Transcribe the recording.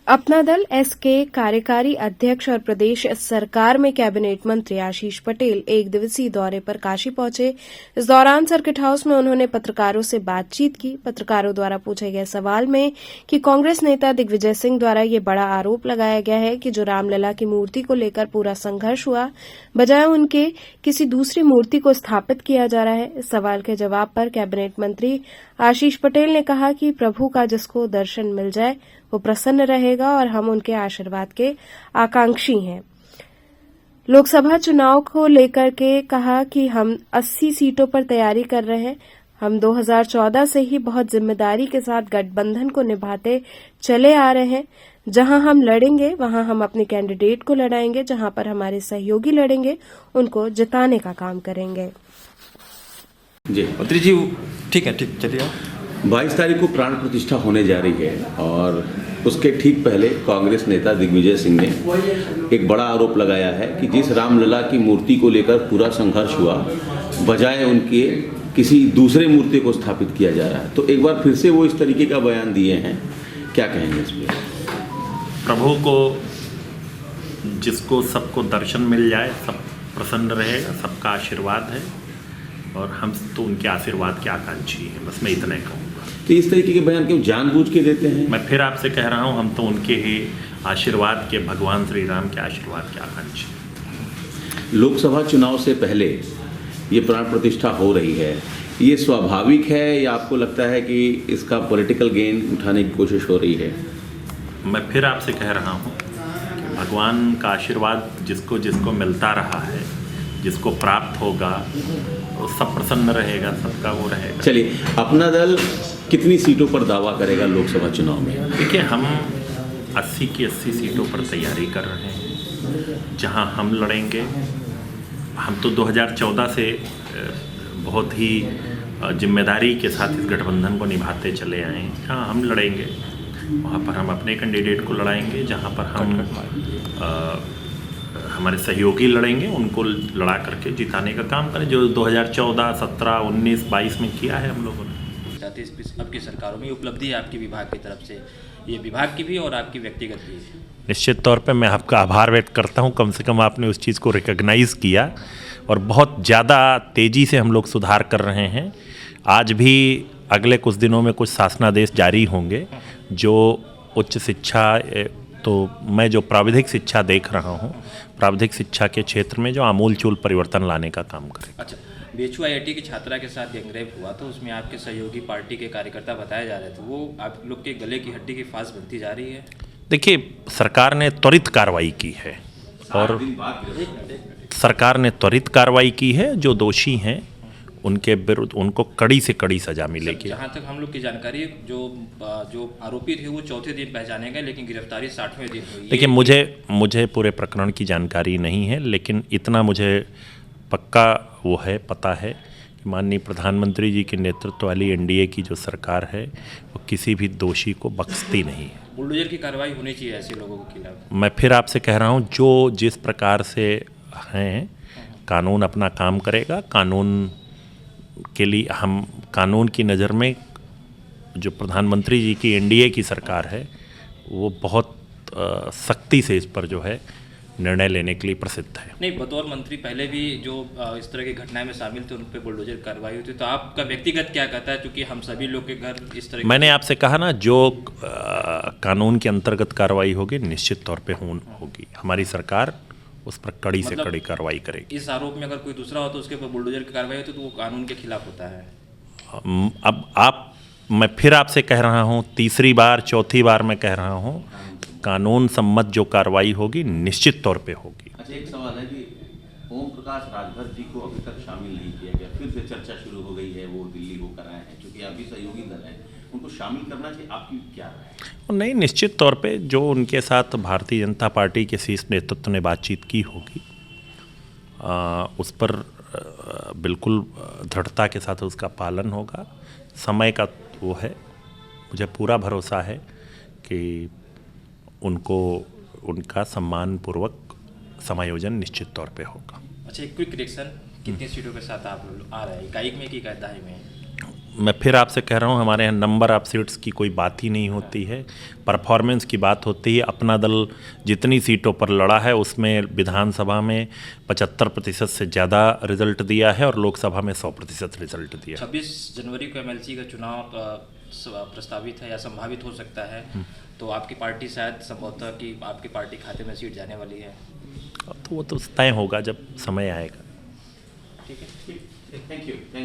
अपना दल एस के कार्यकारी अध्यक्ष और प्रदेश सरकार में कैबिनेट मंत्री आशीष पटेल एक दिवसीय दौरे पर काशी पहुंचे। इस दौरान सर्किट हाउस में उन्होंने पत्रकारों से बातचीत की। पत्रकारों द्वारा पूछे गए सवाल में कि कांग्रेस नेता दिग्विजय सिंह द्वारा ये बड़ा आरोप लगाया गया है कि जो रामलला की मूर्ति को लेकर पूरा संघर्ष हुआ, बजाय उनके किसी दूसरी मूर्ति को स्थापित किया जा रहा है। इस सवाल के जवाब पर कैबिनेट मंत्री आशीष पटेल ने कहा कि प्रभु का जिसको दर्शन मिल जाए वो प्रसन्न रहेगा और हम उनके आशीर्वाद के आकांक्षी हैं। लोकसभा चुनाव को लेकर के कहा कि हम 80 सीटों पर तैयारी कर रहे हैं। हम 2014 से ही बहुत जिम्मेदारी के साथ गठबंधन को निभाते चले आ रहे हैं। जहां हम लड़ेंगे वहां हम अपने कैंडिडेट को लड़ाएंगे, जहां पर हमारे सहयोगी लड़ेंगे उनको जिताने का काम करेंगे। जी मंत्री जी, ठीक है, चलिए। 22 तारीख को प्राण प्रतिष्ठा होने जा रही है और उसके ठीक पहले कांग्रेस नेता दिग्विजय सिंह ने एक बड़ा आरोप लगाया है कि जिस रामलला की मूर्ति को लेकर पूरा संघर्ष हुआ, बजाय उनके किसी दूसरे मूर्ति को स्थापित किया जा रहा है। तो एक बार फिर से वो इस तरीके का बयान दिए हैं, क्या कहेंगे इस पर? प्रभु को जिसको सबको दर्शन मिल जाए, सब प्रसन्न रहेगा, सबका आशीर्वाद है और हम तो उनके आशीर्वाद के आकांक्षी हैं। बस मैं इतना ही कहूँगा। तो इस तरीके के बयान क्यों जानबूझ के देते हैं? मैं फिर आपसे कह रहा हूँ, हम तो उनके ही आशीर्वाद के, भगवान श्री राम के आशीर्वाद के आकांक्षी। लोकसभा चुनाव से पहले ये प्राण प्रतिष्ठा हो रही है, ये स्वाभाविक है या आपको लगता है कि इसका पॉलिटिकल गेन उठाने की कोशिश हो रही है? मैं फिर आपसे कह रहा हूँ कि भगवान का आशीर्वाद जिसको जिसको मिलता रहा है, जिसको प्राप्त होगा वो सब प्रसन्न रहेगा, सबका वो रहेगा। चलिए, अपना दल कितनी सीटों पर दावा करेगा लोकसभा चुनाव में? देखिए, हम 80 की 80 सीटों पर तैयारी कर रहे हैं। जहां हम लड़ेंगे, हम तो 2014 से बहुत ही जिम्मेदारी के साथ इस गठबंधन को निभाते चले आए हैं। जहाँ हम लड़ेंगे वहाँ पर हम अपने कैंडिडेट को लड़ाएंगे, जहाँ पर हम हमारे सहयोगी लड़ेंगे उनको लड़ा करके जिताने का काम करें, जो 2014, 17, 19, 22 में किया है हम लोगों ने। आपकी सरकारों में उपलब्धि है आपके विभाग की तरफ से, ये विभाग की भी और आपकी व्यक्तिगत भी है। निश्चित तौर पे मैं आपका आभार व्यक्त करता हूँ, कम से कम आपने उस चीज़ को रिकॉग्नाइज़ किया और बहुत ज़्यादा तेज़ी से हम लोग सुधार कर रहे हैं। आज भी अगले कुछ दिनों में कुछ शासनादेश जारी होंगे जो उच्च शिक्षा, तो मैं जो प्राविधिक शिक्षा देख रहा हूँ, प्राविधिक शिक्षा के क्षेत्र में जो आमूलचूल परिवर्तन लाने का काम करेगा। अच्छा, बीएचयू आईआईटी की छात्रा के साथ गैंगरेप हुआ तो उसमें आपके सहयोगी पार्टी के कार्यकर्ता बताए जा रहे थे, वो आप लोग के गले की हड्डी की फांस बनती जा रही है। देखिए, सरकार ने त्वरित कार्रवाई की है और सरकार ने त्वरित कार्रवाई की है। जो दोषी हैं उनके विरुद्ध उनको कड़ी से कड़ी सजा मिलेगी। जहाँ तक हम लोग की जानकारी है, जो आरोपी थे वो चौथे दिन पहचाने गए, लेकिन गिरफ्तारी 60वें दिन हुई। देखिए, मुझे पूरे प्रकरण की जानकारी नहीं है, लेकिन इतना मुझे पक्का वो है, पता है कि माननीय प्रधानमंत्री जी के नेतृत्व वाली एनडीए की जो सरकार है वो किसी भी दोषी को बख्शती नहीं है। बुलडोजर की कार्रवाई होनी चाहिए ऐसे लोगों के खिलाफ। मैं फिर आपसे कह रहा हूँ, जो जिस प्रकार से हैं, कानून अपना काम करेगा। कानून के लिए हम, कानून की नज़र में जो प्रधानमंत्री जी की एनडीए की सरकार है वो बहुत सख्ती से इस पर जो है निर्णय लेने के लिए प्रसिद्ध है। नहीं, बतौर मंत्री पहले भी जो इस तरह की घटनाएं में शामिल थे उन पर बुलडोजर कार्रवाई होती, तो आपका व्यक्तिगत क्या कहता है? क्योंकि हम सभी लोग के घर इस तरह, मैंने आपसे कहा ना, जो कानून के अंतर्गत कार्रवाई होगी निश्चित तौर पे होगी। हमारी सरकार उस पर कड़ी से कड़ी कार्रवाई करेगी। इस आरोप में अगर कोई दूसरा हो तो उसके ऊपर बुलडोजर की कार्रवाई होती तो वो कानून के खिलाफ होता है। अब मैं फिर आपसे कह रहा हूँ, तीसरी बार चौथी बार मैं कह रहा हूँ, कानून सम्मत जो कार्रवाई होगी निश्चित तौर पे होगी। अच्छा, एक सवाल है कि ओम प्रकाश राजभर जी को अभी तक शामिल नहीं किया गया, फिर से चर्चा शुरू हो गई है, वो दिल्ली होकर आए हैं, क्योंकि अभी सहयोगी दल है, उनको शामिल करना चाहिए, आपकी क्या राय है? नहीं, निश्चित तौर पे जो उनके साथ भारतीय जनता पार्टी के शीर्ष नेतृत्व ने बातचीत की होगी, उस पर बिल्कुल दृढ़ता के साथ उसका पालन होगा। समय का वो है, मुझे पूरा भरोसा है कि उनको उनका सम्मानपूर्वक समायोजन निश्चित तौर पे होगा। अच्छा, एक क्विक रिएक्शन, कितनी सीटों के साथ आप आ रहे हैं? इकाई में कि दाई में? मैं फिर आपसे कह रहा हूँ, हमारे यहाँ नंबर ऑफ सीट्स की कोई बात ही नहीं होती है, परफॉर्मेंस की बात होती है। अपना दल जितनी सीटों पर लड़ा है उसमें विधानसभा में 75% से ज़्यादा रिजल्ट दिया है और लोकसभा में 100% रिजल्ट दिया। 26 जनवरी को एमएलसी का चुनाव प्रस्तावित है या संभावित हो सकता है, तो आपकी पार्टी शायद संभवतः कि आपकी पार्टी खाते में सीट जाने वाली है। तो वो तो तय होगा जब समय आएगा। ठीक है। Thank you.